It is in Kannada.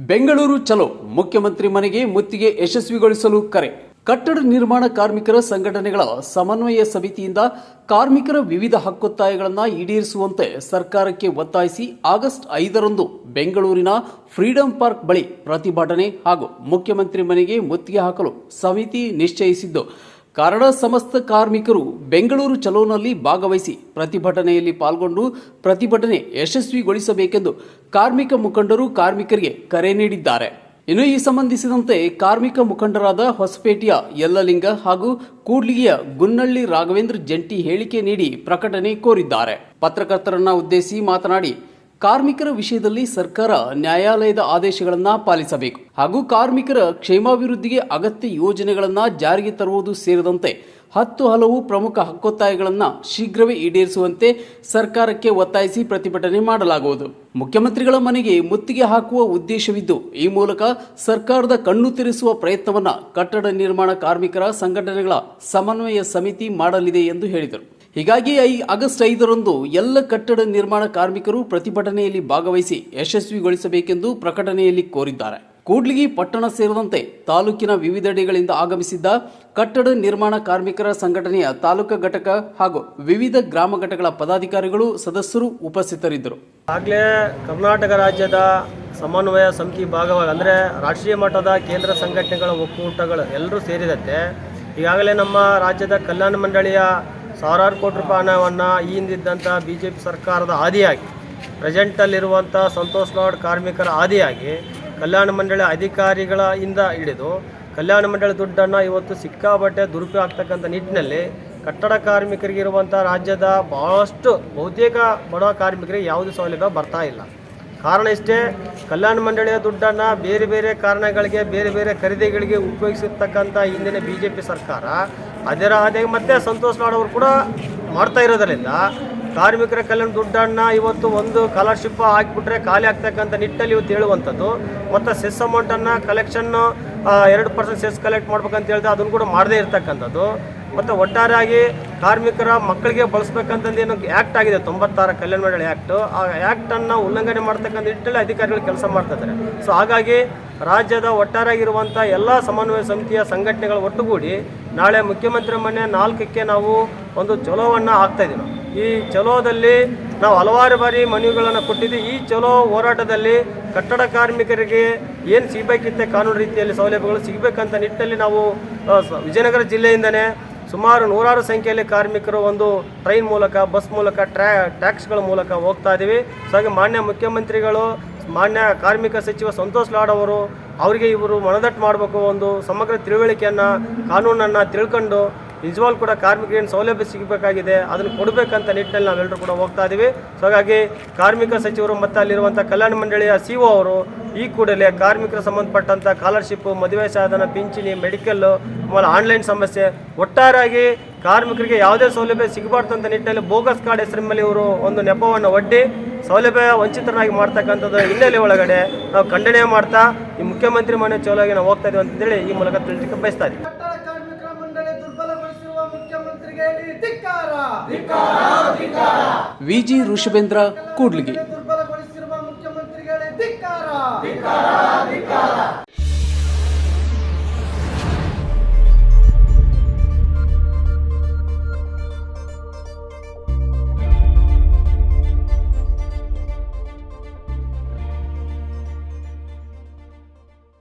ಬೆಂಗಳೂರು ಚಲೋ ಮುಖ್ಯಮಂತ್ರಿ ಮನೆಗೆ ಮುತ್ತಿಗೆ ಯಶಸ್ವಿಗೊಳಿಸಲು ಕರೆ. ಕಟ್ಟಡ ನಿರ್ಮಾಣ ಕಾರ್ಮಿಕರ ಸಂಘಟನೆಗಳ ಸಮನ್ವಯ ಸಮಿತಿಯಿಂದ ಕಾರ್ಮಿಕರ ವಿವಿಧ ಹಕ್ಕೊತ್ತಾಯಗಳನ್ನು ಈಡೇರಿಸುವಂತೆ ಸರ್ಕಾರಕ್ಕೆ ಒತ್ತಾಯಿಸಿ ಆಗಸ್ಟ್ 5ರಂದು ಬೆಂಗಳೂರಿನ ಫ್ರೀಡಂ ಪಾರ್ಕ್ ಬಳಿ ಪ್ರತಿಭಟನೆ ಹಾಗೂ ಮುಖ್ಯಮಂತ್ರಿ ಮನೆಗೆ ಮುತ್ತಿಗೆ ಹಾಕಲು ಸಮಿತಿ ನಿಶ್ಚಯಿಸಿದ್ದು, ಕಾರಣ ಸಮಸ್ತ ಕಾರ್ಮಿಕರು ಬೆಂಗಳೂರು ಚಲೋನಲ್ಲಿ ಭಾಗವಹಿಸಿ ಪ್ರತಿಭಟನೆಯಲ್ಲಿ ಪಾಲ್ಗೊಂಡು ಪ್ರತಿಭಟನೆ ಯಶಸ್ವಿಗೊಳಿಸಬೇಕೆಂದು ಕಾರ್ಮಿಕ ಮುಖಂಡರು ಕಾರ್ಮಿಕರಿಗೆ ಕರೆ ನೀಡಿದ್ದಾರೆ. ಇನ್ನು ಈ ಸಂಬಂಧಿಸಿದಂತೆ ಕಾರ್ಮಿಕ ಮುಖಂಡರಾದ ಹೊಸಪೇಟೆಯ ಯಲ್ಲಲಿಂಗ ಹಾಗೂ ಕೂಡ್ಲಿಗಿಯ ಗುನ್ನಳ್ಳಿ ರಾಘವೇಂದ್ರ ಜಂಟಿ ಹೇಳಿಕೆ ನೀಡಿ ಪ್ರಕಟಣೆ ಕೋರಿದ್ದಾರೆ. ಪತ್ರಕರ್ತರನ್ನ ಉದ್ದೇಶಿಸಿ ಮಾತನಾಡಿ, ಕಾರ್ಮಿಕರ ವಿಷಯದಲ್ಲಿ ಸರ್ಕಾರ ನ್ಯಾಯಾಲಯದ ಆದೇಶಗಳನ್ನು ಪಾಲಿಸಬೇಕು ಹಾಗೂ ಕಾರ್ಮಿಕರ ಕ್ಷೇಮಾಭಿವೃದ್ಧಿಗೆ ಅಗತ್ಯ ಯೋಜನೆಗಳನ್ನು ಜಾರಿಗೆ ತರುವುದು ಸೇರಿದಂತೆ 10 ಹಲವು ಪ್ರಮುಖ ಹಕ್ಕೊತ್ತಾಯಗಳನ್ನು ಶೀಘ್ರವೇ ಈಡೇರಿಸುವಂತೆ ಸರ್ಕಾರಕ್ಕೆ ಒತ್ತಾಯಿಸಿ ಪ್ರತಿಭಟನೆ ಮಾಡಲಾಗುವುದು. ಮುಖ್ಯಮಂತ್ರಿಗಳ ಮನೆಗೆ ಮುತ್ತಿಗೆ ಹಾಕುವ ಉದ್ದೇಶವಿದ್ದು, ಈ ಮೂಲಕ ಸರ್ಕಾರದ ಕಣ್ಣು ತೆರೆಸುವ ಪ್ರಯತ್ನವನ್ನು ಕಟ್ಟಡ ನಿರ್ಮಾಣ ಕಾರ್ಮಿಕರ ಸಂಘಟನೆಗಳ ಸಮನ್ವಯ ಸಮಿತಿ ಮಾಡಲಿದೆ ಎಂದು ಹೇಳಿದರು. ಹೀಗಾಗಿ ಆಗಸ್ಟ್ 5ರಂದು ಎಲ್ಲ ಕಟ್ಟಡ ನಿರ್ಮಾಣ ಕಾರ್ಮಿಕರು ಪ್ರತಿಭಟನೆಯಲ್ಲಿ ಭಾಗವಹಿಸಿ ಯಶಸ್ವಿಗೊಳಿಸಬೇಕೆಂದು ಪ್ರಕಟಣೆಯಲ್ಲಿ ಕೋರಿದ್ದಾರೆ. ಕೂಡ್ಲಿಗಿ ಪಟ್ಟಣ ಸೇರಿದಂತೆ ತಾಲೂಕಿನ ವಿವಿಧೆಡೆಗಳಿಂದ ಆಗಮಿಸಿದ್ದ ಕಟ್ಟಡ ನಿರ್ಮಾಣ ಕಾರ್ಮಿಕರ ಸಂಘಟನೆಯ ತಾಲೂಕಾ ಘಟಕ ಹಾಗೂ ವಿವಿಧ ಗ್ರಾಮ ಘಟಕಗಳ ಪದಾಧಿಕಾರಿಗಳು ಸದಸ್ಯರು ಉಪಸ್ಥಿತರಿದ್ದರು. ಆಗಲೇ ಕರ್ನಾಟಕ ರಾಜ್ಯದ ಸಮನ್ವಯ ಸಮಿತಿ ಭಾಗವಾಗಿ ಅಂದರೆ ರಾಷ್ಟ್ರೀಯ ಮಟ್ಟದ ಕೇಂದ್ರ ಸಂಘಟನೆಗಳ ಒಕ್ಕೂಟಗಳು ಎಲ್ಲರೂ ಸೇರಿದಂತೆ ಈಗಾಗಲೇ ನಮ್ಮ ರಾಜ್ಯದ ಕಲ್ಯಾಣ ಮಂಡಳಿಯ ಸಾವಿರಾರು ಕೋಟಿ ರೂಪಾಯಿ ಹಣವನ್ನು ಈ ಹಿಂದಿದ್ದಂಥ BJP ಸರ್ಕಾರದ ಆದಿಯಾಗಿ ಪ್ರೆಸೆಂಟಲ್ಲಿರುವಂಥ ಸಂತೋಷ್ ಲಾಡ್ ಕಾರ್ಮಿಕರ ಆದಿಯಾಗಿ ಕಲ್ಯಾಣ ಮಂಡಳಿ ಅಧಿಕಾರಿಗಳ ಇಂದ ಹಿಡಿದು ಕಲ್ಯಾಣ ಮಂಡಳಿ ದುಡ್ಡನ್ನು ಇವತ್ತು ಸಿಕ್ಕಾಪಟ್ಟೆ ದುರುಪಯೋಗ ಆಗ್ತಕ್ಕಂಥ ನಿಟ್ಟಿನಲ್ಲಿ ಕಟ್ಟಡ ಕಾರ್ಮಿಕರಿಗೆ ಇರುವಂಥ ರಾಜ್ಯದ ಭಾಳಷ್ಟು ಬಹುತೇಕ ಬಡ ಕಾರ್ಮಿಕರಿಗೆ ಯಾವುದೇ ಸೌಲಭ್ಯ ಬರ್ತಾ ಇಲ್ಲ. ಕಾರಣ ಇಷ್ಟೇ, ಕಲ್ಯಾಣ ಮಂಡಳಿಯ ದುಡ್ಡನ್ನು ಬೇರೆ ಬೇರೆ ಕಾರಣಗಳಿಗೆ ಬೇರೆ ಬೇರೆ ಖರೀದಿಗಳಿಗೆ ಉಪಯೋಗಿಸಿರ್ತಕ್ಕಂಥ ಹಿಂದಿನ BJP ಸರ್ಕಾರ ಅದರ ಅದೇ ಮತ್ತು ಸಂತೋಷ್ ಲಾಡ್ ಅವರು ಕೂಡ ಮಾಡ್ತಾ ಇರೋದರಿಂದ ಕಾರ್ಮಿಕರ ಕಲ್ಯಾಣ ದುಡ್ಡನ್ನು ಇವತ್ತು ಒಂದು ಸ್ಕಾಲರ್ಶಿಪ್ ಹಾಕಿಬಿಟ್ರೆ ಖಾಲಿ ಆಗ್ತಕ್ಕಂಥ ನಿಟ್ಟಲ್ಲಿ ಇವತ್ತು ಹೇಳುವಂಥದ್ದು ಮತ್ತು ಸೆಸ್ ಅಮೌಂಟನ್ನು ಕಲೆಕ್ಷನ್ನು 2% ಸೆಸ್ ಕಲೆಕ್ಟ್ ಮಾಡ್ಬೇಕಂತ ಹೇಳಿದ್ರೆ ಅದನ್ನು ಕೂಡ ಮಾಡದೇ ಇರ್ತಕ್ಕಂಥದ್ದು ಮತ್ತು ಒಟ್ಟಾರೆಯಾಗಿ ಕಾರ್ಮಿಕರ ಮಕ್ಕಳಿಗೆ ಬಳಸ್ಬೇಕಂತಂದು ಏನು ಆ್ಯಕ್ಟ್ ಆಗಿದೆ 96 ಕಲ್ಯಾಣ ಮಂಡಳಿ ಆ್ಯಕ್ಟು, ಆ ಆ್ಯಕ್ಟನ್ನು ಉಲ್ಲಂಘನೆ ಮಾಡ್ತಕ್ಕಂಥ ನಿಟ್ಟಲ್ಲಿ ಅಧಿಕಾರಿಗಳು ಕೆಲಸ ಮಾಡ್ತಿದ್ದಾರೆ. ಸೊ ಹಾಗಾಗಿ ರಾಜ್ಯದ ಒಟ್ಟಾರೆಯಾಗಿರುವಂಥ ಎಲ್ಲ ಸಮನ್ವಯ ಸಮಿತಿಯ ಸಂಘಟನೆಗಳು ಒಟ್ಟುಗೂಡಿ ನಾಳೆ ಮುಖ್ಯಮಂತ್ರಿ ಮನೆ 4ಕ್ಕೆ ನಾವು ಒಂದು ಚಲೋವನ್ನು ಹಾಕ್ತಾಯಿದ್ದೀವಿ. ಈ ಚಲೋದಲ್ಲಿ ನಾವು ಹಲವಾರು ಬಾರಿ ಮನವಿಗಳನ್ನು ಕೊಟ್ಟಿದ್ದೀವಿ. ಈ ಚಲೋ ಹೋರಾಟದಲ್ಲಿ ಕಟ್ಟಡ ಕಾರ್ಮಿಕರಿಗೆ ಏನು ಸಿಗಬೇಕಿತ್ತೆ ಕಾನೂನು ರೀತಿಯಲ್ಲಿ ಸೌಲಭ್ಯಗಳು ಸಿಗಬೇಕಂತ ನಿಟ್ಟಲ್ಲಿ ನಾವು ವಿಜಯನಗರ ಜಿಲ್ಲೆಯಿಂದನೇ ಸುಮಾರು 100 ಸಂಖ್ಯೆಯಲ್ಲಿ ಕಾರ್ಮಿಕರು ಒಂದು ಟ್ರೈನ್ ಮೂಲಕ, ಬಸ್ ಮೂಲಕ, ಟ್ಯಾಕ್ಸ್ಗಳ ಮೂಲಕ ಹೋಗ್ತಾ ಇದ್ದೀವಿ. ಸೊ ಹಾಗೆ ಮಾನ್ಯ ಮುಖ್ಯಮಂತ್ರಿಗಳು, ಮಾನ್ಯ ಕಾರ್ಮಿಕ ಸಚಿವ ಸಂತೋಷ್ ಲಾಡ್ ಅವರು ಅವರಿಗೆ ಇವರು ಮನದಟ್ಟು ಮಾಡಬೇಕು, ಒಂದು ಸಮಗ್ರ ತಿಳುವಳಿಕೆಯನ್ನು ಕಾನೂನನ್ನು ತಿಳ್ಕೊಂಡು ನಿಜವಾಗ್ಲೂ ಕೂಡ ಕಾರ್ಮಿಕರಿಗೆ ಏನು ಸೌಲಭ್ಯ ಸಿಗಬೇಕಾಗಿದೆ ಅದನ್ನು ಕೊಡಬೇಕಂತ ನಿಟ್ಟಿನಲ್ಲಿ ನಾವೆಲ್ಲರೂ ಕೂಡ ಹೋಗ್ತಾ ಇದ್ದೀವಿ. ಸೊ ಹಾಗಾಗಿ ಕಾರ್ಮಿಕ ಸಚಿವರು ಮತ್ತು ಅಲ್ಲಿರುವಂಥ ಕಲ್ಯಾಣ ಮಂಡಳಿಯ CO ಅವರು ಈ ಕೂಡಲೇ ಕಾರ್ಮಿಕರ ಸಂಬಂಧಪಟ್ಟಂಥ ಸ್ಕಾಲರ್ಶಿಪ್ಪು, ಮದುವೆ ಸಾಧನ, ಪಿಂಚಣಿ, ಮೆಡಿಕಲ್ಲು, ಆಮೇಲೆ ಆನ್ಲೈನ್ ಸಮಸ್ಯೆ, ಒಟ್ಟಾರೆಯಾಗಿ ಕಾರ್ಮಿಕರಿಗೆ ಯಾವುದೇ ಸೌಲಭ್ಯ ಸಿಗಬಾರ್ದಂಥ ನಿಟ್ಟಿನಲ್ಲಿ ಬೋಗಸ್ ಕಾರ್ಡ್ ಹೆಸರಿನಲ್ಲಿ ಇವರು ಒಂದು ನೆಪವನ್ನು ಒಡ್ಡಿ ಸೌಲಭ್ಯ ವಂಚಿತರನ್ನಾಗಿ ಮಾಡ್ತಕ್ಕಂಥದ್ದು ಹಿನ್ನೆಲೆ ಒಳಗಡೆ ನಾವು ಖಂಡನೆ ಮಾಡ್ತಾ ಈ ಮುಖ್ಯಮಂತ್ರಿ ಮನೆ ಚಲೋಗಿ ನಾವು ಹೋಗ್ತಾ ಇದೀವಿ ಅಂತೇಳಿ ಈ ಮೂಲಕ ತಿಳಿಸಲಿಕ್ಕೆ ಬಯಸ್ತಾ ಇದ್ದೀವಿ. VG ಋಷಭೇಂದ್ರ, ಕೂಡ್ಲಿಗಿ.